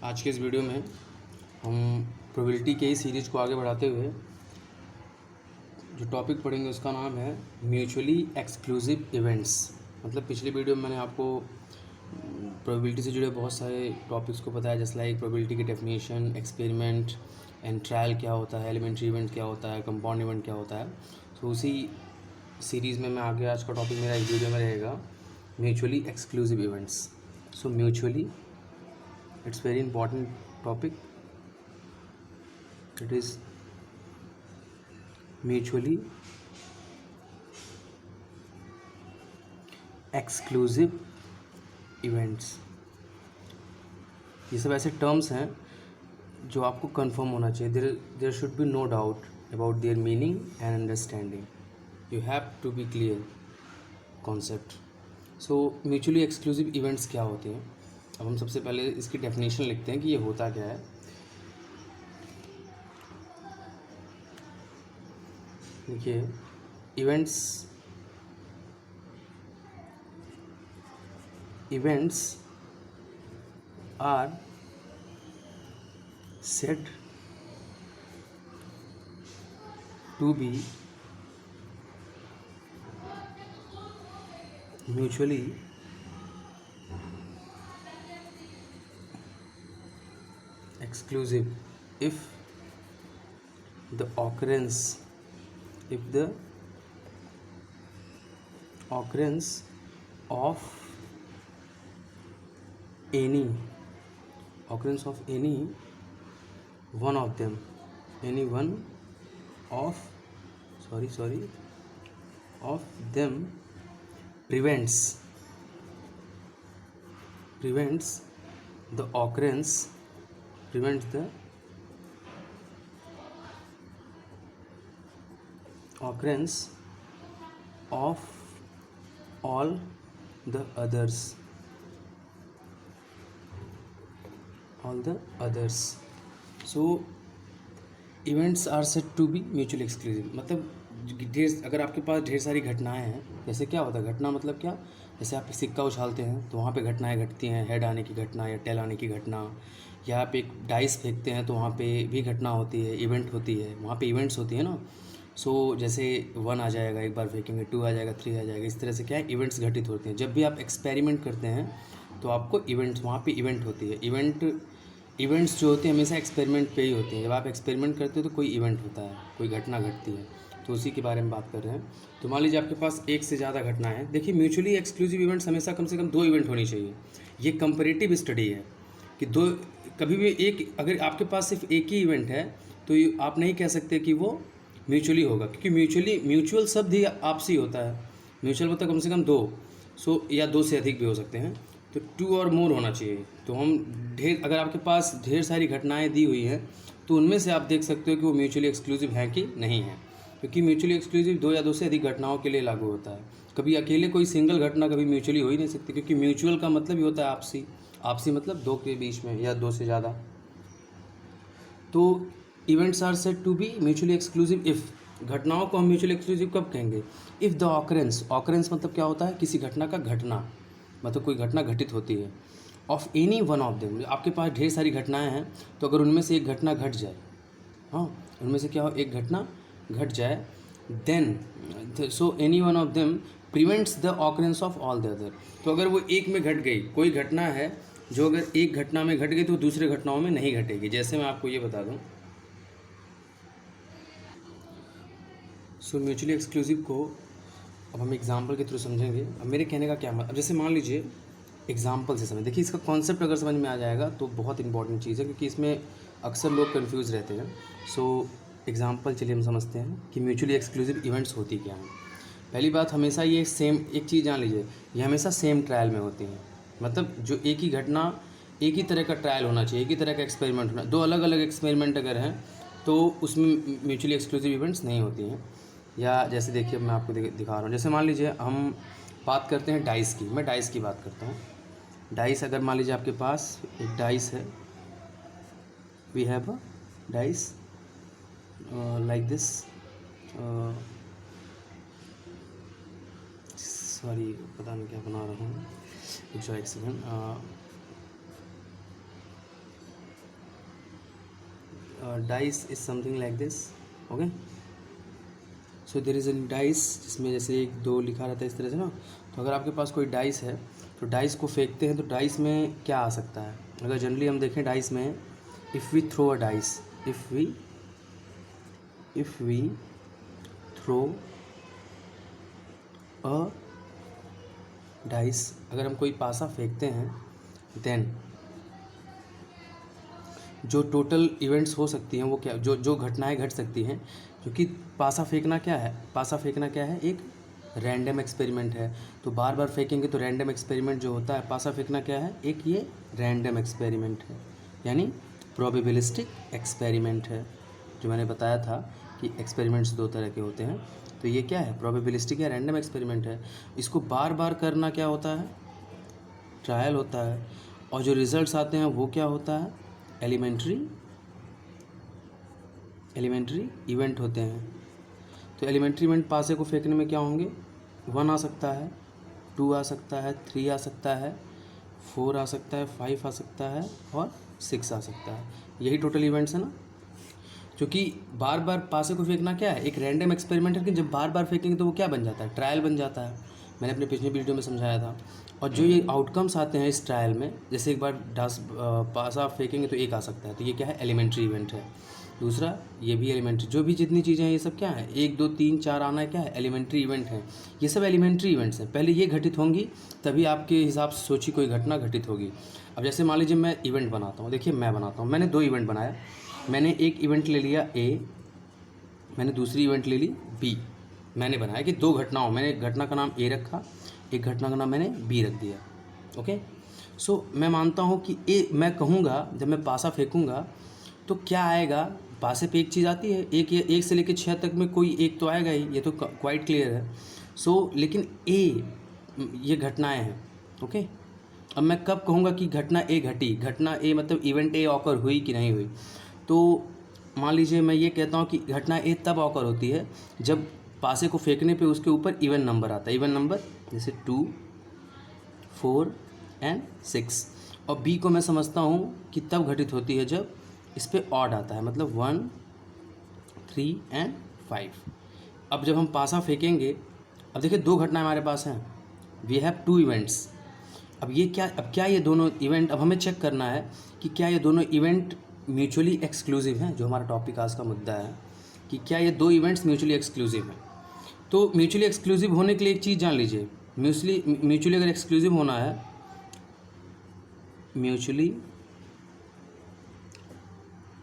आज के इस वीडियो में हम प्रोबेबिलिटी के ही सीरीज को आगे बढ़ाते हुए जो टॉपिक पढ़ेंगे उसका नाम है म्यूचुअली एक्सक्लूसिव इवेंट्स। मतलब पिछले वीडियो में मैंने आपको प्रोबेबिलिटी से जुड़े बहुत सारे टॉपिक्स को बताया, जैसे लाइक प्रोबेबिलिटी की डेफिनेशन, एक्सपेरिमेंट एंड ट्रायल क्या होता है, एलिमेंट्री इवेंट क्या होता है, कंपाउंड इवेंट क्या होता है। तो उसी सीरीज़ में मैं आगे आज का टॉपिक मेरा इस वीडियो में रहेगा mutually exclusive events. So mutually it's very important topic. It is mutually exclusive events। ये सब ऐसे टर्म्स हैं जो आपको कंफर्म होना चाहिए। There should be no doubt about their meaning and understanding. You have to be clear concept. So mutually exclusive events क्या होते हैं, अब हम सबसे पहले इसकी डेफिनेशन लिखते हैं कि ये होता क्या है। देखिए, events are said to be mutually exclusive if the occurrence of any one of them prevents the occurrence of all the others। So events are said to be mutually exclusive. मतलब अगर आपके पास ढेर सारी घटनाएं हैं, जैसे क्या होता है घटना मतलब क्या, जैसे आप सिक्का उछालते हैं तो वहाँ पे घटनाएं घटती हैं, हेड आने की घटना या टेल आने की घटना, या आप एक डाइस फेंकते हैं तो वहाँ पे भी घटना होती है, इवेंट होती है, वहाँ पे इवेंट्स होती है ना। सो जैसे 1 आ जाएगा एक बार फेंकेंगे, 2 आ जाएगा, 3 आ जाएगा, इस तरह से क्या है इवेंट्स घटित होते हैं। जब भी आप एक्सपेरिमेंट करते हैं तो आपको इवेंट्स, वहाँ पे इवेंट होती है। इवेंट्स जो होते हैं हमेशा एक्सपेरिमेंट पे ही होती हैं। जब आप एक्सपेरिमेंट करते हो तो कोई इवेंट होता है, कोई घटना घटती है, तो उसी के बारे में बात कर रहे हैं। तो मान लीजिए आपके पास एक से ज़्यादा घटना है। देखिए, म्यूचुअली एक्सक्लूसिव इवेंट्स हमेशा कम से कम 2 इवेंट होनी चाहिए। ये कंपैरेटिव स्टडी है कि कभी भी एक, अगर आपके पास सिर्फ एक ही इवेंट है तो आप नहीं कह सकते कि वो म्यूचुअली होगा, क्योंकि म्यूचुअल शब्द ही आपसी होता है। म्यूचुअल मतलब कम से कम 2, या 2 से अधिक भी हो सकते हैं, तो 2 और मोर होना चाहिए। तो अगर आपके पास ढेर सारी घटनाएं दी हुई हैं तो उनमें से आप देख सकते हो कि वो म्यूचुअली एक्सक्लूसिव है कि नहीं है, क्योंकि म्यूचुअली एक्सक्लूसिव 2 या 2 से अधिक घटनाओं के लिए लागू होता है। कभी अकेले कोई सिंगल घटना कभी म्यूचुअली हो ही नहीं सकती, क्योंकि म्यूचुअल का मतलब ही होता है आपसी मतलब 2 के बीच में या 2 से ज़्यादा। तो events are said to be mutually exclusive if, घटनाओं को हम म्यूचुअली एक्सक्लूसिव कब कहेंगे, इफ़ द ऑकरेंस मतलब क्या होता है, किसी घटना का घटना, मतलब कोई घटना घटित होती है, of any one of them. आपके पास ढेर सारी घटनाएं हैं तो अगर उनमें से एक घटना घट जाए, हाँ उनमें से क्या हो, एक घटना घट जाए, then so any one of them prevents the occurrence of all the other. तो अगर वो एक में घट गई, कोई घटना है जो अगर एक घटना में घट गई तो दूसरे घटनाओं में नहीं घटेगी। जैसे मैं आपको ये बता दूं, सो म्यूचुअली एक्सक्लूसिव को अब हम एग्जाम्पल के थ्रू समझेंगे। अब मेरे कहने का क्या मतलब, अब जैसे मान लीजिए एग्जाम्पल से समझ, देखिए इसका कॉन्सेप्ट अगर समझ में आ जाएगा तो बहुत इंपॉर्टेंट चीज़ है, क्योंकि इसमें अक्सर लोग कंफ्यूज रहते हैं। सो एग्जाम्पल चलिए हम समझते हैं कि म्यूचुअली एक्सक्लूसिव इवेंट्स होती क्या हैं। पहली बात, हमेशा ये सेम, एक चीज़ जान लीजिए, ये हमेशा सेम ट्रायल में होती हैं। मतलब जो एक ही घटना, एक ही तरह का ट्रायल होना चाहिए, एक ही तरह का एक्सपेरिमेंट होना। 2 अलग अलग एक्सपेरिमेंट अगर हैं तो उसमें म्यूचुअली एक्सक्लूसिव इवेंट्स नहीं होती हैं। या जैसे देखिए मैं आपको दिखा रहा हूँ, जैसे मान लीजिए हम बात करते हैं डाइस की, मैं डाइस की बात करता हूँ। डाइस, अगर मान लीजिए आपके पास एक डाइस है, we have a dice like this, sorry पता नहीं क्या बना रहा हूँ, एक second. Dice is something like this. Okay, so there is an dice जिसमें जैसे 1 2 लिखा रहता है इस तरह से ना. तो अगर आपके पास कोई डाइस है तो डाइस को फेंकते हैं तो डाइस में क्या आ सकता है. अगर जनरली हम देखें डाइस में, if we throw a dice, if we throw a dice, अगर हम कोई पासा फेंकते हैं, देन जो टोटल इवेंट्स हो सकती हैं वो क्या, जो घटनाएं घट सकती हैं, क्योंकि पासा फेंकना क्या है, पासा फेंकना क्या है, एक रैंडम एक्सपेरिमेंट है. तो बार बार फेंकेंगे तो रैंडम एक्सपेरिमेंट जो होता है, पासा फेंकना क्या है, एक ये रैंडम एक्सपेरिमेंट है, यानी प्रोबेबिलिस्टिक एक्सपेरिमेंट है. जो मैंने बताया था कि एक्सपेरिमेंट्स 2 तरह के होते हैं, तो ये क्या है, प्रोबेबिलिस्टिक या रैंडम एक्सपेरिमेंट है. इसको बार बार करना क्या होता है, ट्रायल होता है. और जो रिजल्ट्स आते हैं वो क्या होता है, एलिमेंट्री इवेंट होते हैं. तो एलिमेंट्री इवेंट पासे को फेंकने में क्या होंगे, 1 आ सकता है, 2 आ सकता है, 3 आ सकता है, 4 आ सकता है, 5 आ सकता है और 6 आ सकता है. यही टोटल इवेंट्स है ना. क्योंकि बार बार पासे को फेंकना क्या है, एक रैंडम एक्सपेरिमेंट है कि जब बार बार फेंकेंगे तो वो क्या बन जाता है, ट्रायल बन जाता है. मैंने अपने पिछले वीडियो में समझाया था. और जो ये आउटकम्स आते हैं इस ट्रायल में, जैसे एक बार पासा फेंकेंगे तो 1 आ सकता है, तो ये क्या है, एलिमेंट्री इवेंट है. दूसरा ये भी एलिमेंट्री, जो भी जितनी चीज़ें हैं ये सब क्या है, 1 2 3 4 आना है, क्या है, एलिमेंट्री इवेंट है. ये सब एलिमेंट्री इवेंट्स हैं. पहले ये घटित होंगी तभी आपके हिसाब से सोची कोई घटना घटित होगी. अब जैसे मान लीजिए मैं इवेंट बनाता हूँ, देखिए मैं बनाता हूँ, मैंने 2 इवेंट बनाया. मैंने एक इवेंट ले लिया ए, मैंने दूसरी इवेंट ले ली बी. मैंने बनाया कि 2 घटनाओं, मैंने घटना का नाम ए रखा, एक घटना का नाम मैंने बी रख दिया. ओके, सो मैं मानता हूँ कि ए, मैं कहूँगा जब मैं पासा फेंकूँगा तो क्या आएगा, पासे पे एक चीज़ आती है, एक से लेकर 6 तक में कोई एक तो आएगा ही, ये तो क्वाइट क्लियर है. सो लेकिन ए, ये घटनाएं हैं. ओके, अब मैं कब कहूँगा कि घटना ए घटी, घटना ए मतलब इवेंट ए ऑकर हुई कि नहीं हुई. तो मान लीजिए मैं ये कहता हूँ कि घटना ए तब ऑकर होती है जब पासे को फेंकने पे उसके ऊपर इवन नंबर आता है, इवन नंबर जैसे 2 4 एंड 6. और बी को मैं समझता हूँ कि तब घटित होती है जब इस पर ऑड आता है, मतलब 1 3 एंड 5. अब जब हम पासा फेंकेंगे, अब देखिए 2 घटनाएं हमारे पास हैं, वी हैव 2 इवेंट्स. अब ये क्या, अब क्या ये दोनों इवेंट, अब हमें चेक करना है कि क्या ये दोनों इवेंट म्यूचुअली एक्सक्लूसिव हैं, जो हमारा टॉपिक आज का मुद्दा है कि क्या ये 2 इवेंट्स म्यूचुअली एक्सक्लूसिव हैं. तो म्यूचुअली एक्सक्लूसिव होने के लिए एक चीज़ जान लीजिए, म्यूचुअली अगर एक्सक्लूसिव होना है, म्यूचुअली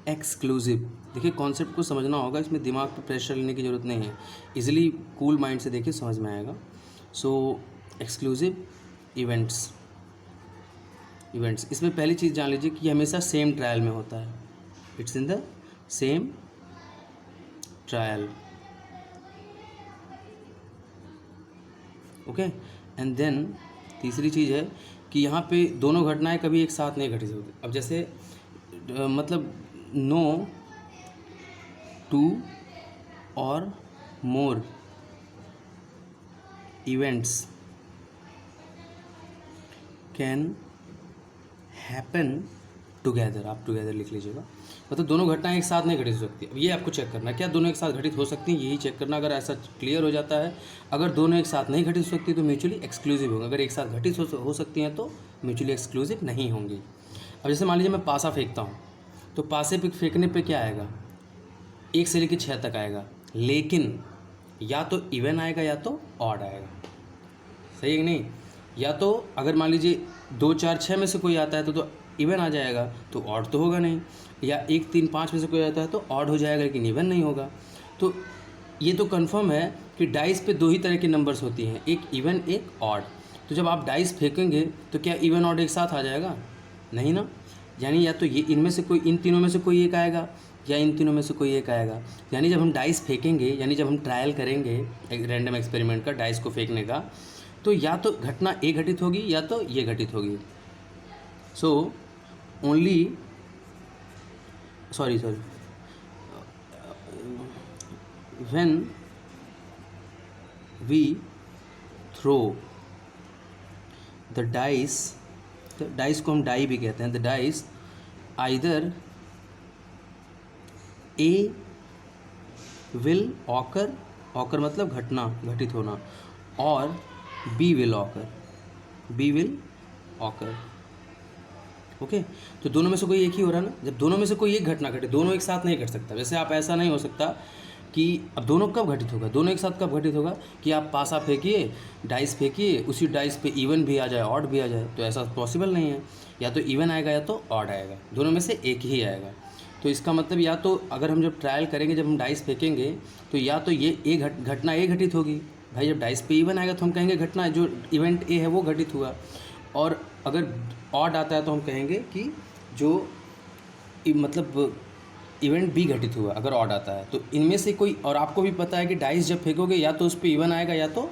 एक्सक्लूसिव, देखिए कॉन्सेप्ट को समझना होगा, इसमें दिमाग पर प्रेशर लेने की ज़रूरत नहीं है, इजीली कूल माइंड से देखिए समझ में आएगा. सो एक्सक्लूसिव इवेंट्स, इसमें पहली चीज़ जान लीजिए कि हमेशा सेम ट्रायल में होता है, it's in the same trial. Okay, and then तीसरी चीज़ है कि यहाँ पे दोनों घटनाएं कभी एक साथ नहीं घटित होती. अब जैसे मतलब नो 2 और मोर इवेंट्स कैन हैपन टुगेदर, आप टुगेदर लिख लीजिएगा, मतलब दोनों घटनाएं एक साथ नहीं घटित हो सकती. अब ये आपको चेक करना है, क्या दोनों एक साथ घटित हो सकती हैं, यही चेक करना. अगर ऐसा क्लियर हो जाता है, अगर दोनों एक साथ नहीं घटित हो सकती तो म्यूचुअली एक्सक्लूसिव होंगे, अगर एक साथ घटित हो सकती हैं तो म्यूचुअली एक्सक्लूसिव नहीं होंगी. अब जैसे मान लीजिए मैं पासा फेंकता हूँ, तो पासे पे फेंकने पे क्या आएगा, 1 से लेकर 6 तक आएगा, लेकिन या तो इवन आएगा या तो ऑड आएगा. सही है कि नहीं. या तो अगर मान लीजिए 2 4 6 में से कोई आता है तो इवन आ जाएगा, तो ऑड तो होगा नहीं. या 1 3 5 में से कोई आता है तो ऑड हो जाएगा, लेकिन इवन नहीं होगा. तो ये तो कंफर्म है कि डाइस पे 2 ही तरह की नंबर्स होती हैं, एक इवन एक ऑड. तो जब आप डाइस फेंकेंगे तो क्या इवन ऑड एक साथ आ जाएगा, नहीं ना. यानी या तो ये इनमें से कोई, इन तीनों में से कोई एक आएगा, या इन तीनों में से कोई एक आएगा. यानी जब हम डाइस फेंकेंगे, यानी जब हम ट्रायल करेंगे एक रैंडम एक्सपेरिमेंट का, डाइस को फेंकने का, तो या तो घटना ए घटित होगी या तो ये घटित होगी. So only sorry when we throw the dice को हम डाई भी कहते हैं, the dice either A will occur, occur मतलब घटना, घटित होना, और B will occur, B will occur. Okay, तो दोनों में से कोई एक ही हो रहा है ना। जब दोनों में से कोई एक घटना घटे, दोनों एक साथ नहीं घट सकता। वैसे आप ऐसा नहीं हो सकता कि अब दोनों कब घटित होगा, दोनों एक साथ कब घटित होगा कि आप पासा फेंकिए, डाइस फेंकिए, उसी डाइस पे इवन भी आ जाए, ऑड भी आ जाए, तो ऐसा पॉसिबल नहीं है। या तो इवन आएगा या तो ऑड आएगा, दोनों में से एक ही आएगा। तो इसका मतलब या तो अगर हम जब ट्रायल करेंगे, जब हम डाइस फेंकेंगे, तो या तो ये घटना ए घटित होगी। भाई जब डाइस पे इवन आएगा तो हम कहेंगे घटना जो इवेंट ए है वो घटित हुआ, और अगर ऑड आता है तो हम कहेंगे कि जो मतलब इवेंट बी घटित हुआ अगर ऑड आता है। तो इनमें से कोई, और आपको भी पता है कि डाइस जब फेंकोगे या तो उस पर इवन आएगा या तो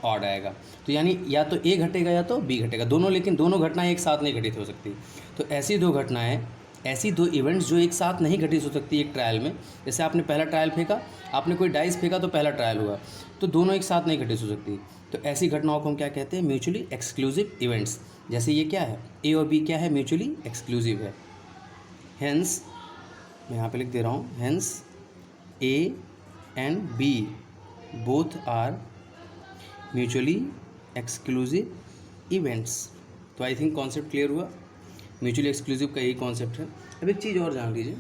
ऑड आएगा। तो यानी या तो ए घटेगा या तो बी घटेगा, दोनों, लेकिन दोनों घटनाएं एक साथ नहीं घटित हो सकती। तो ऐसी दो घटनाएं, ऐसी दो इवेंट्स जो एक साथ नहीं घटित हो सकती एक ट्रायल में। जैसे आपने पहला ट्रायल फेंका, आपने कोई डाइस फेंका तो पहला ट्रायल हुआ, तो दोनों एक साथ नहीं घटित हो सकती। तो ऐसी घटनाओं को हम क्या कहते हैं, म्यूचुअली एक्सक्लूसिव इवेंट्स। जैसे ये क्या है, ए और बी क्या है, म्यूचुअली एक्सक्लूसिव है। हेंस मैं यहाँ पे लिख दे रहा हूँ, hence A and B both are mutually exclusive events. तो आई थिंक कॉन्सेप्ट क्लियर हुआ। म्यूचुअली एक्सक्लूसिव का यही कॉन्सेप्ट है। अब एक चीज़ और जान लीजिए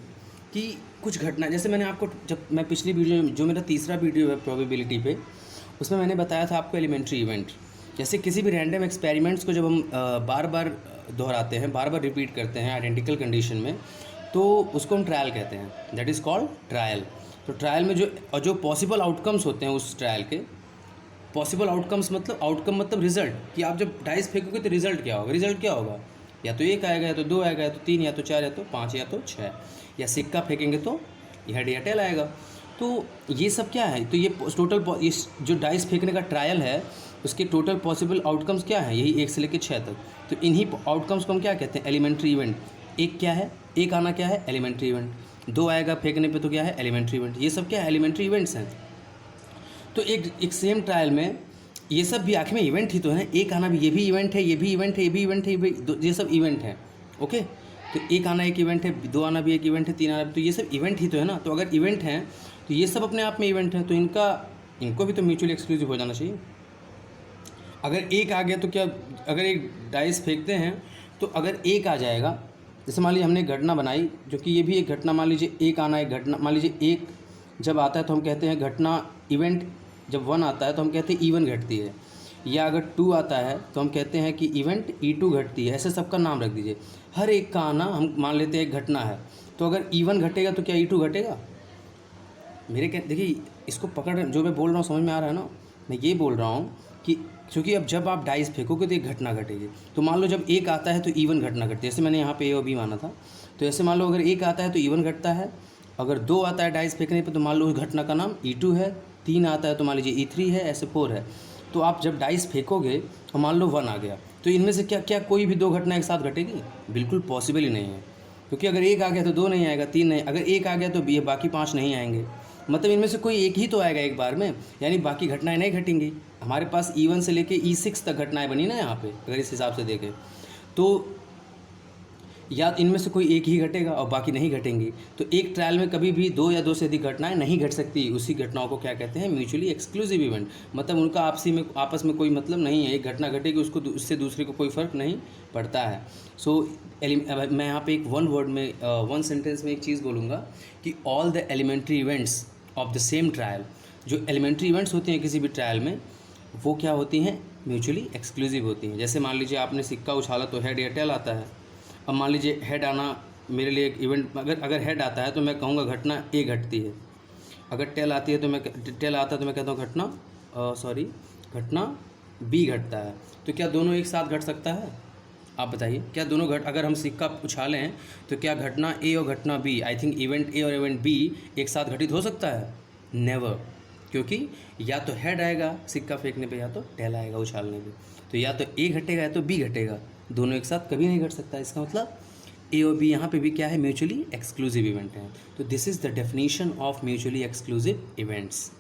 कि कुछ घटना, जैसे मैंने आपको, जब मैं पिछली वीडियो में, जो मेरा तीसरा वीडियो है प्रोबेबिलिटी पे, उसमें मैंने बताया था आपको एलिमेंट्री इवेंट। जैसे किसी भी रैंडम एक्सपेरिमेंट्स को जब हम बार बार दोहराते हैं, बार बार रिपीट करते हैं आइडेंटिकल कंडीशन में, तो उसको हम ट्रायल कहते हैं, दैट इज़ कॉल्ड ट्रायल। तो ट्रायल में जो पॉसिबल आउटकम्स होते हैं उस ट्रायल के, पॉसिबल आउटकम्स मतलब, आउटकम मतलब रिजल्ट, कि आप जब डाइस फेंकोगे तो रिजल्ट क्या होगा, रिजल्ट क्या होगा, या तो एक आएगा, या तो दो आएगा, या तो तीन, या तो चार, या तो पाँच, या तो छः, या सिक्का फेंकेंगे तो हेड या टेल आएगा। तो ये सब क्या है, तो ये टोटल, इस जो डाइस फेंकने का ट्रायल है उसके टोटल पॉसिबल आउटकम्स क्या है, यही 1 से लेकर 6 तक। तो इन्हीं आउटकम्स को हम क्या कहते हैं, एलिमेंट्री इवेंट। एक क्या है, एक आना क्या है, एलिमेंट्री इवेंट। दो आएगा फेंकने पे तो क्या है, एलिमेंट्री इवेंट। ये सब क्या है, एलिमेंट्री इवेंट्स हैं। तो एक सेम ट्रायल में ये सब भी आखिर में इवेंट ही तो है। एक आना भी, ये भी इवेंट है, ये भी इवेंट है, ये भी इवेंट है, ये सब इवेंट है। ओके, तो एक आना एक इवेंट है, दो आना भी एक इवेंट है, तीन आना भी, तो ये सब इवेंट ही तो है ना। तो अगर इवेंट हैं तो ये सब अपने आप में इवेंट है, तो इनको भी तो म्यूचुअली एक्सक्लूसिव हो जाना चाहिए। अगर एक आ गया तो क्या, अगर एक डाइस फेंकते हैं तो अगर एक आ जाएगा, जैसे मान लीजिए हमने एक घटना बनाई, जो कि ये भी एक घटना, मान लीजिए एक आना एक घटना, मान लीजिए एक जब आता है तो हम कहते हैं घटना इवेंट, जब 1 आता है तो हम कहते हैं इवन घटती है, या अगर 2 आता है तो हम कहते हैं कि इवेंट E2 घटती है। ऐसे सबका नाम रख दीजिए। हर एक का आना हम मान लेते हैं एक घटना है, तो अगर इवन घटेगा तो क्या E2 घटेगा। देखिए इसको पकड़, जो मैं बोल रहा हूँ समझ में आ रहा है ना। मैं ये बोल रहा हूँ कि क्योंकि अब जब आप डाइस फेंकोगे तो एक घटना घटेगी। तो मान लो जब एक आता है तो इवन घटना घटती है, जैसे मैंने यहाँ पे ए और बी माना था। तो ऐसे मान लो अगर एक आता है तो इवन घटता है, अगर 2 आता है डाइस फेंकने पे तो मान लो उस घटना का नाम E2 है, 3 आता है तो मान लीजिए E3 है, ऐसे 4 है। तो आप जब डाइस फेंकोगे तो मान लो 1 आ गया, तो इनमें से क्या कोई भी 2 घटना एक साथ घटेगी, बिल्कुल पॉसिबल ही नहीं है। क्योंकि अगर एक आ गया तो 2 नहीं आएगा, 3 नहीं, अगर एक आ गया तो ये बाकी 5 नहीं आएंगे। मतलब इनमें से कोई एक ही तो आएगा एक बार में, यानी बाकी घटनाएं नहीं घटेंगी। हमारे पास E1 से लेके E6 तक घटनाएं बनी ना यहाँ पे, अगर इस हिसाब से देखें तो या इनमें से कोई एक ही घटेगा और बाकी नहीं घटेंगी। तो एक ट्रायल में कभी भी 2 या 2 से अधिक घटनाएं नहीं घट सकती। उसी घटनाओं को क्या कहते हैं, म्यूचुअली एक्सक्लूसिव इवेंट। मतलब उनका आपस में कोई मतलब नहीं है। एक घटना घटेगी उसको उससे दूसरे को कोई फ़र्क नहीं पड़ता है। सो मैं यहाँ पे एक वन सेंटेंस में एक चीज़ बोलूँगा कि all the elementary events of the same trial, जो एलिमेंट्री इवेंट्स होती हैं किसी भी ट्रायल में, वो क्या होती हैं, म्यूचुअली एक्सक्लूसिव होती हैं। जैसे मान लीजिए आपने सिक्का उछाला तो हेड या टेल आता है। अब मान लीजिए हेड आना मेरे लिए एक इवेंट, अगर हेड आता है तो मैं कहूँगा घटना ए घटती है। अगर टेल आती है तो टेल आता है तो मैं कहता हूँ घटना बी घटता है। तो क्या दोनों एक साथ घट सकता है, आप बताइए। क्या दोनों अगर हम सिक्का उछालें तो क्या घटना ए और घटना B, I think event A और इवेंट बी एक साथ घटित हो सकता है, नेवर। क्योंकि या तो हेड आएगा सिक्का फेंकने पे, या तो टेल आएगा उछालने पे। तो या तो ए घटेगा या तो बी घटेगा, दोनों एक साथ कभी नहीं घट सकता। इसका मतलब ए और बी यहाँ पे भी क्या है, म्यूचुअली एक्सक्लूसिव इवेंट है। तो this is the definition of mutually exclusive events.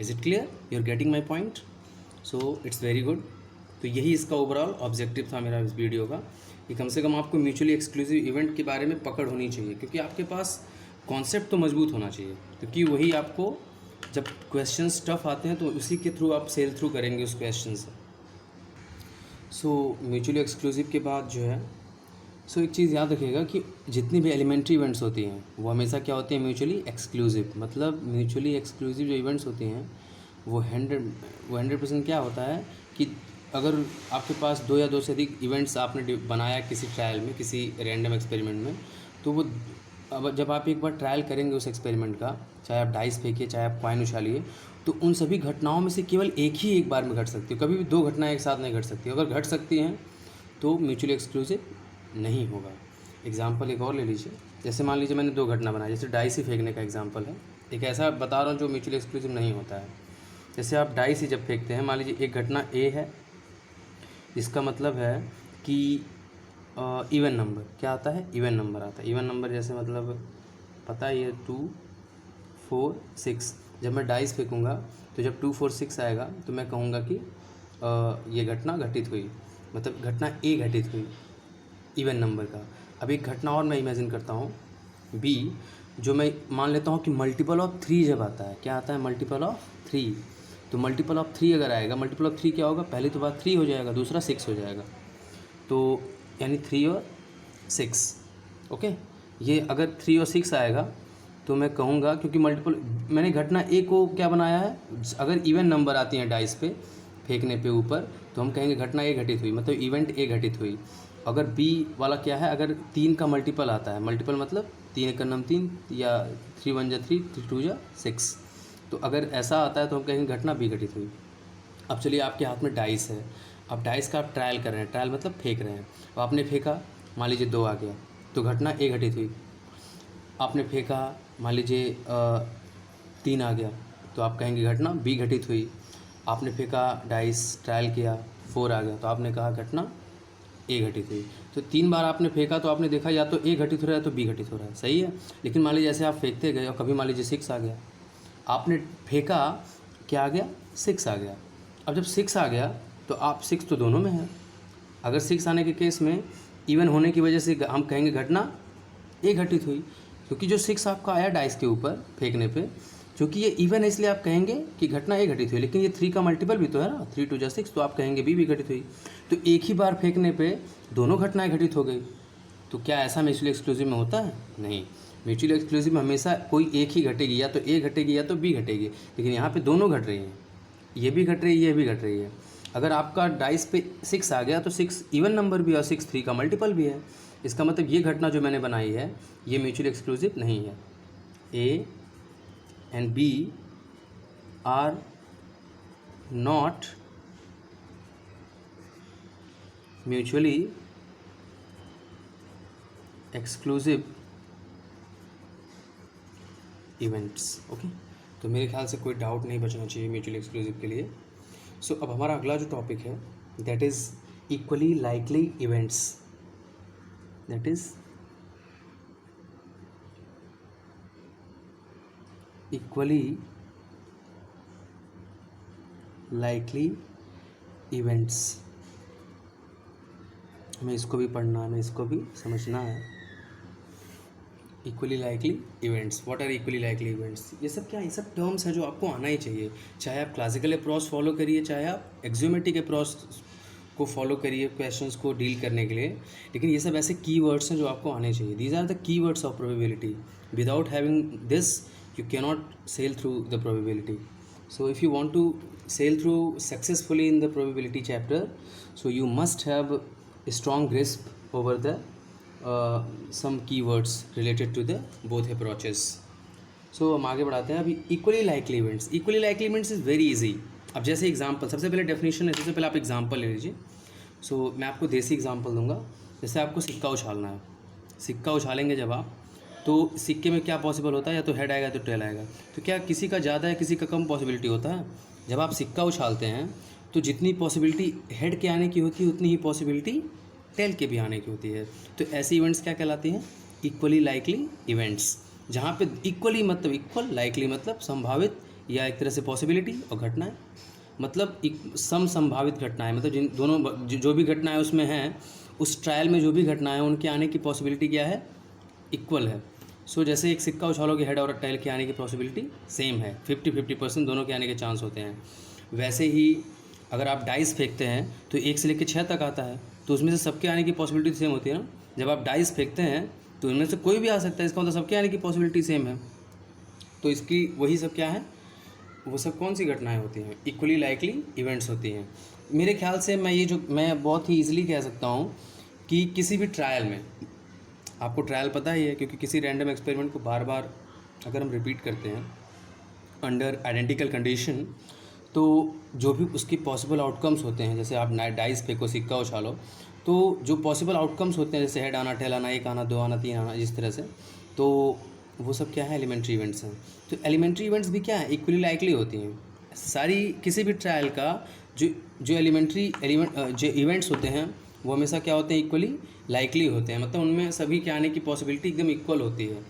Is it clear, you are getting my point. So it's very good. तो यही इसका ओवरऑल ऑब्जेक्टिव था मेरा इस वीडियो का, कि कम से कम आपको म्यूचुअली एक्सक्लूसिव इवेंट के बारे में पकड़ होनी चाहिए। क्योंकि आपके पास कॉन्सेप्ट तो मजबूत होना चाहिए, क्योंकि वही आपको जब क्वेश्चंस टफ आते हैं तो उसी के थ्रू आप सेल थ्रू करेंगे उस क्वेश्चन से। सो म्यूचुअली एक्सक्लूसिव के बाद जो है, सो एक चीज़ याद रखिएगा कि जितनी भी एलिमेंट्री इवेंट्स होती हैं वो हमेशा क्या होती हैं, म्यूचुअली एक्सक्लूसिव। मतलब म्यूचुअली एक्सक्लूसिव जो इवेंट्स होती हैं वो 100% क्या होता है कि अगर आपके पास 2 या 2 से अधिक इवेंट्स आपने बनाया किसी ट्रायल में, किसी रैंडम एक्सपेरिमेंट में, तो वो अब जब आप एक बार ट्रायल करेंगे उस एक्सपेरिमेंट का, चाहे आप डाइस फेंकिए चाहे आप कॉइन उछालिए, तो उन सभी घटनाओं में से केवल एक ही एक बार में घट सकती है। कभी भी 2 घटनाएं एक साथ नहीं घट सकती। अगर घट सकती हैं तो म्यूचुअली एक्सक्लूसिव नहीं होगा। एग्जाम्पल एक और ले लीजिए, जैसे मान लीजिए मैंने 2 घटना बनाई, जैसे डाइस ही फेंकने का एग्जाम्पल है, एक ऐसा बता रहा हूँ जो म्यूचुअली एक्सक्लूसिव नहीं होता है। जैसे आप डाइस ही जब फेंकते हैं, मान लीजिए एक घटना ए है, इसका मतलब है कि इवन नंबर क्या आता है, इवन नंबर आता है। इवन नंबर जैसे मतलब पता ही है 2 4 6। जब मैं डाइस फेंकूँगा तो जब 2 4 6 आएगा तो मैं कहूँगा कि ये घटना घटित हुई, मतलब घटना ए घटित हुई इवन नंबर का। अब एक घटना और मैं इमेजिन करता हूँ बी, जो मैं मान लेता हूँ कि मल्टीपल ऑफ 3 जब आता है, क्या आता है, मल्टीपल ऑफ 3। तो मल्टीपल ऑफ 3 अगर आएगा, मल्टीपल ऑफ 3 क्या होगा, पहली तो बात 3 हो जाएगा, दूसरा 6 हो जाएगा, तो यानी 3 और 6। ओके, ये अगर 3 और 6 आएगा तो मैं कहूँगा, क्योंकि मल्टीपल मैंने घटना ए को क्या बनाया है, अगर इवन नंबर आती हैं डाइस पे फेंकने पे ऊपर, तो हम कहेंगे घटना ए घटित हुई, मतलब इवेंट ए घटित हुई। अगर बी वाला क्या है, अगर 3 का मल्टीपल आता है, मल्टीपल मतलब 3 का नम 3 या 3 1 जा 3 3 2 जा 6, तो अगर ऐसा आता है तो हम कहेंगे घटना बी घटित हुई। अब चलिए आपके हाथ में डाइस है, अब डाइस का आप ट्रायल कर रहे हैं, ट्रायल मतलब फेंक रहे हैं। अब आपने फेंका, मान लीजिए 2 आ गया तो घटना ए घटित हुई। आपने फेंका, मान लीजिए 3 आ गया तो आप कहेंगे घटना बी घटित हुई। आपने फेंका, डाइस ट्रायल किया, 4 आ गया तो आपने कहा घटना ए घटित हुई। तो 3 बार आपने फेंका तो आपने देखा या तो ए घटित हो रहा है तो बी घटित हो रहा है, सही है। लेकिन मान लीजिए जैसे आप फेंकते गए और कभी मान लीजिए 6 आ गया, आपने फेंका, क्या आ गया, 6 आ गया। अब जब 6 आ गया तो आप 6 तो दोनों में है। अगर 6 आने के केस में इवन होने की वजह से हम कहेंगे घटना ए घटित हुई, क्योंकि जो 6 आपका आया डाइस के ऊपर फेंकने पे, क्योंकि ये इवन है इसलिए आप कहेंगे कि घटना ए घटित हुई। लेकिन ये 3 का मल्टीपल भी तो है ना, 3 2 जा 6, तो आप कहेंगे बी भी घटित हुई। तो एक ही बार फेंकने पे दोनों घटनाएं घटित हो गई। तो क्या ऐसा म्यूचुअली एक्सक्लूसिव में होता है? नहीं, म्यूचुअली एक्सक्लूसिव में हमेशा कोई एक ही घटेगी, या तो ए घटेगी या तो बी घटेगी। लेकिन यहाँ पे दोनों घट रही हैं, ये भी घट रही है, ये भी घट रही है। अगर आपका डाइस पे 6 आ गया तो 6 इवन नंबर भी है और 6 3 का मल्टीपल भी है। इसका मतलब ये घटना जो मैंने बनाई है ये म्यूचुअली एक्सक्लूसिव नहीं है। A and B are not mutually exclusive events. Okay, तो मेरे ख्याल से कोई डाउट नहीं बचना चाहिए म्यूचुअली एक्सक्लूसिव के लिए। सो अब हमारा अगला जो टॉपिक है that is equally likely events. That is equally likely events. हमें इसको भी पढ़ना है, हमें इसको भी समझना है। Equally likely events, what are equally likely events, ये सब क्या है, ये सब टर्म्स हैं जो आपको आना ही चाहिए। चाहे आप क्लासिकल अप्रोच फॉलो करिए, चाहे आप एक्जियोमेट्रिक अप्रोच को फॉलो करिए क्वेश्चंस को डील करने के लिए, लेकिन ये सब ऐसे कीवर्ड्स हैं जो आपको आने चाहिए। These are the keywords of probability. Without having this you cannot sail through the probability. So if you want to sail through successfully in the probability chapter, so you must have a strong grasp over the some keywords related to the both approaches. So हम आगे बढ़ाते हैं। अभी equally likely events, equally likely events is very easy। अब जैसे example, सबसे पहले definition है, सबसे पहले आप एग्जाम्पल ले लीजिए। सो मैं आपको देसी एग्जाम्पल दूंगा। जैसे आपको सिक्का उछालना है, सिक्का उछालेंगे जब आप, तो सिक्के में क्या पॉसिबल होता है, या तो हेड आएगा तो टेल आएगा। तो क्या किसी का ज़्यादा है किसी का कम पॉसिबिलिटी होता है? जब आप सिक्का उछालते हैं तो जितनी पॉसिबिलिटी हेड के आने की होती है उतनी ही पॉसिबिलिटी टेल के भी आने की होती है। तो ऐसे इवेंट्स क्या कहलाती हैं? इक्वली लाइकली इवेंट्स, जहाँ पे इक्वली मतलब इक्वल, लाइकली मतलब संभावित या एक तरह से पॉसिबिलिटी, और घटनाएँ मतलब सम संभावित घटनाएँ, मतलब जिन दोनों जो भी घटनाएँ उसमें हैं, उस ट्रायल में जो भी घटनाएँ उनके आने की पॉसिबिलिटी क्या है? इक्वल है। सो जैसे एक सिक्का उछालोगे हेड और टेल के आने की पॉसिबिलिटी सेम है, 50-50% दोनों के आने के चांस होते हैं। वैसे ही अगर आप डाइस फेंकते हैं तो 1 से लेकर 6 तक आता है, तो उसमें से सबके आने की पॉसिबिलिटी सेम होती है ना। जब आप डाइस फेंकते हैं तो उनमें से कोई भी आ सकता है, इसका मतलब सबके आने की पॉसिबिलिटी सेम है। तो इसकी वही सब क्या है, वो सब कौन सी घटनाएं होती हैं, इक्वली लाइकली इवेंट्स होती हैं। मेरे ख्याल से मैं बहुत ही ईजिली कह सकता हूँ कि किसी भी ट्रायल में, आपको ट्रायल पता ही है क्योंकि किसी रैंडम एक्सपेरिमेंट को बार बार अगर हम रिपीट करते हैं अंडर आइडेंटिकल कंडीशन, तो जो भी उसकी पॉसिबल आउटकम्स होते हैं, जैसे आप डाइस फेंको, सिक्का उछालो, तो जो पॉसिबल आउटकम्स होते हैं जैसे हेड आना, टेल आना, 1 आना, 2 आना, 3 आना, जिस तरह से, तो वो सब क्या है, एलिमेंट्री इवेंट्स हैं। तो एलिमेंट्री इवेंट्स भी क्या है, इक्वली लाइकली होती हैं सारी। किसी भी ट्रायल का जो इवेंट्स होते हैं वो हमेशा क्या होते हैं, इक्वली लाइकली होते हैं, मतलब उनमें सभी के आने की पॉसिबिलिटी एकदम इक्वल होती है।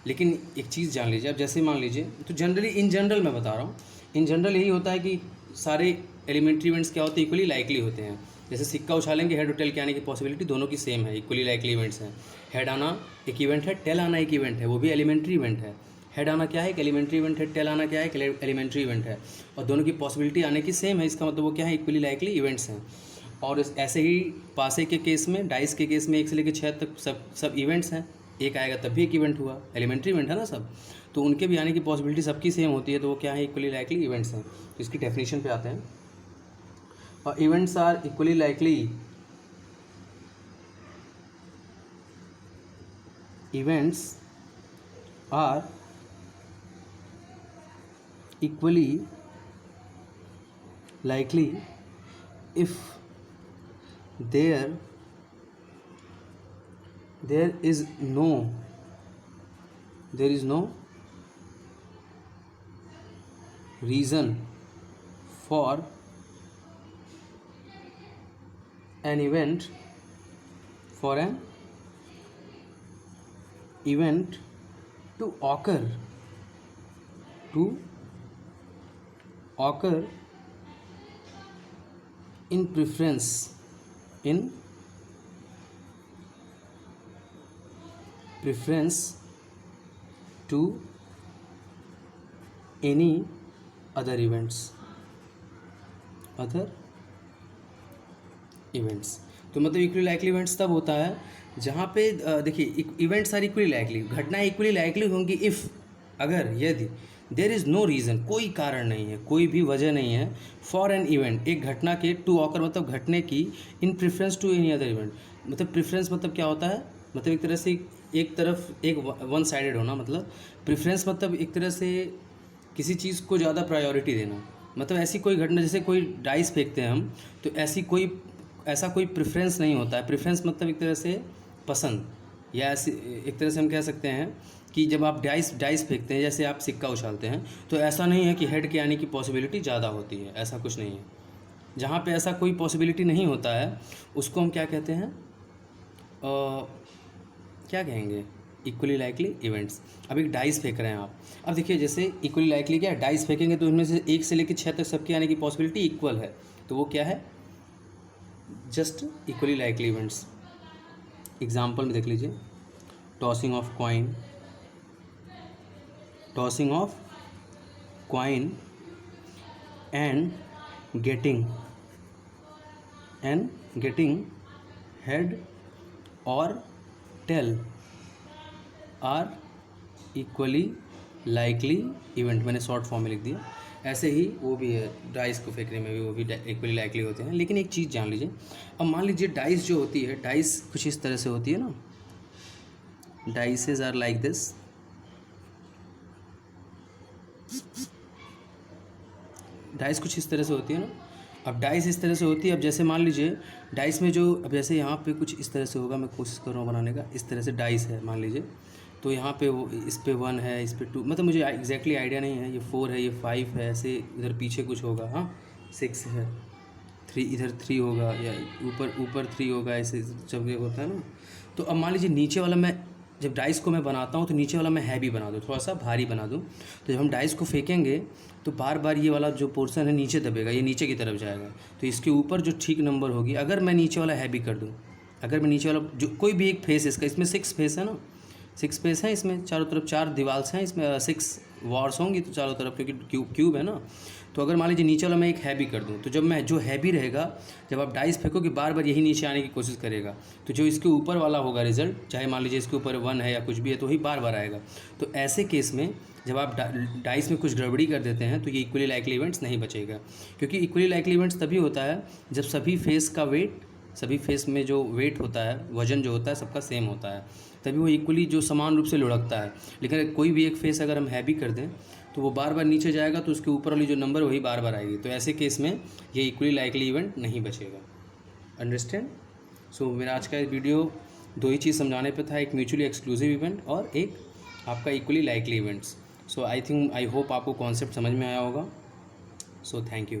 लेकिन एक चीज़ जान लीजिए, अब जैसे मान लीजिए, तो जनरली इन जनरल मैं बता रहा हूँ, इन जनरल यही होता है कि सारे एलिमेंट्री इवेंट्स क्या होते हैं, इक्वली लाइकली होते हैं। जैसे सिक्का उछालेंगे, हेड और टेल के आने की पॉसिबिलिटी दोनों की सेम है, इक्वली लाइकली इवेंट्स हैं। हेड आना एक इवेंट है, टेल आना एक इवेंट है, वो भी एलिमेंट्री इवेंट है। हेड आना क्या है, एक एलिमेंट्री इवेंट है, टेल आना क्या है, एक एलिमेंट्री इवेंट है, और दोनों की पॉसिबिलिटी आने की सेम है। इसका मतलब वो क्या है, इक्वली लाइकली इवेंट्स हैं। और ऐसे ही पासे के केस में, डाइस के केस में 1 से लेकर 6 तक सब इवेंट्स हैं। एक आएगा तब भी एक इवेंट हुआ, एलिमेंट्री इवेंट है ना सब, तो उनके भी आने की पॉसिबिलिटी सबकी सेम होती है, तो वो क्या है, इक्वली लाइकली इवेंट्स हैं। तो इसकी डेफिनेशन पे आते हैं, और events are equally likely, events are equally likely if there is no reason for an event to occur in preference to any other events। तो मतलब इक्वली लाइकली इवेंट्स तब होता है जहाँ पे देखिए, इवेंट्स आर इक्वली लाइकली, घटनाएं equally likely होंगी इफ़, अगर, यदि देयर इज़ नो रीज़न, कोई कारण नहीं है, कोई भी वजह नहीं है, फॉर एन इवेंट, एक घटना के, टू ऑकर मतलब घटने की, in preference to any other event. मतलब प्रेफरेंस मतलब क्या होता है, मतलब एक तरह से एक तरफ एक वन साइडेड होना, मतलब प्रेफरेंस मतलब एक तरह से किसी चीज़ को ज़्यादा प्रायोरिटी देना। मतलब ऐसी कोई घटना, जैसे कोई डाइस फेंकते हैं हम, तो ऐसा कोई प्रेफरेंस नहीं होता है। प्रेफरेंस मतलब एक तरह से पसंद, या ऐसे एक तरह से हम कह सकते हैं कि जब आप डाइस फेंकते हैं, जैसे आप सिक्का उछालते हैं, तो ऐसा नहीं है कि हेड के आने की पॉसिबिलिटी ज़्यादा होती है, ऐसा कुछ नहीं है। जहाँ पे ऐसा कोई पॉसिबिलिटी नहीं होता है उसको हम क्या कहते हैं, क्या कहेंगे, इक्वली लाइकली इवेंट्स। अब एक डाइस फेंक रहे हैं आप, अब देखिए जैसे इक्वली लाइकली क्या है, डाइस फेंकेंगे तो उनमें से 1 से लेकर 6 तक सबके आने की पॉसिबिलिटी इक्वल है, तो वो क्या है, just equally likely events. Example में देख लीजिए, tossing of coin and getting head और tail are equally likely event. मैंने शॉर्ट फॉर्म में लिख दिया। ऐसे ही वो भी है, डाइस को फेंकने में भी वो भी इक्वली लाइकली होते हैं। लेकिन एक चीज़ जान लीजिए, अब मान लीजिए डाइस जो होती है, डाइस कुछ इस तरह से होती है ना, dices are like this, dice कुछ इस तरह से होती है ना। अब डाइस इस तरह से होती है, अब जैसे मान लीजिए डाइस में जो, अब जैसे यहाँ पे कुछ इस तरह से होगा, मैं कोशिश कर रहा हूँ बनाने का, इस तरह से डाइस है मान लीजिए, तो यहाँ पे वो इस पे 1 है, इस पे 2, मतलब मुझे एग्जैक्टली आइडिया नहीं है, ये 4 है, ये 5 है, ऐसे इधर पीछे कुछ होगा, हाँ 6 है, 3 इधर 3 होगा, या ऊपर 3 होगा, ऐसे जब होता है ना। तो अब मान लीजिए नीचे वाला, मैं जब डाइस को मैं बनाता हूँ तो नीचे वाला मैं हैवी बना दूँ, थोड़ा सा भारी बना दूँ, तो जब हम डाइस को फेंकेंगे तो बार बार ये वाला जो पोर्शन है नीचे दबेगा, ये नीचे की तरफ जाएगा। तो इसके ऊपर जो ठीक नंबर होगी, अगर मैं नीचे वाला हैवी कर दूँ, अगर मैं नीचे वाला जो कोई भी एक फेस इसका, इसमें 6 फेस है ना, 6 स्पेस हैं इसमें, चारों तरफ 4 दीवाल्स हैं इसमें, 6 वॉर्स होंगी तो चारों तरफ, क्योंकि क्यूब है ना। तो अगर मान लीजिए नीचे वाला मैं एक हैवी कर दूं, तो जब मैं जो हैवी रहेगा, जब आप डाइस फेंकोगे बार बार यही नीचे आने की कोशिश करेगा, तो जो इसके ऊपर वाला होगा रिजल्ट, चाहे मान लीजिए इसके ऊपर 1 है या कुछ भी है, तो वही बार बार आएगा। तो ऐसे केस में जब आप डाइस में कुछ गड़बड़ी कर देते हैं तो ये इक्वली लाइकली इवेंट्स नहीं बचेगा, क्योंकि इक्वली लाइकली इवेंट्स तभी होता है जब सभी फेस का वेट, सभी फेस में जो वेट होता है, वजन जो होता है सबका सेम होता है, तभी वो इक्वली जो समान रूप से लुढ़कता है। लेकिन कोई भी एक फेस अगर हम हैवी कर दें तो वो बार बार नीचे जाएगा, तो उसके ऊपर वाली जो नंबर वही बार बार आएगी, तो ऐसे केस में ये इक्वली लाइकली इवेंट नहीं बचेगा। अंडरस्टैंड? सो मेरा आज का वीडियो 2 ही चीज़ समझाने पे था, एक म्यूचुअली एक्सक्लूसिव इवेंट और एक आपका equally likely events. So I hope आपको कॉन्सेप्ट समझ में आया होगा। So thank you.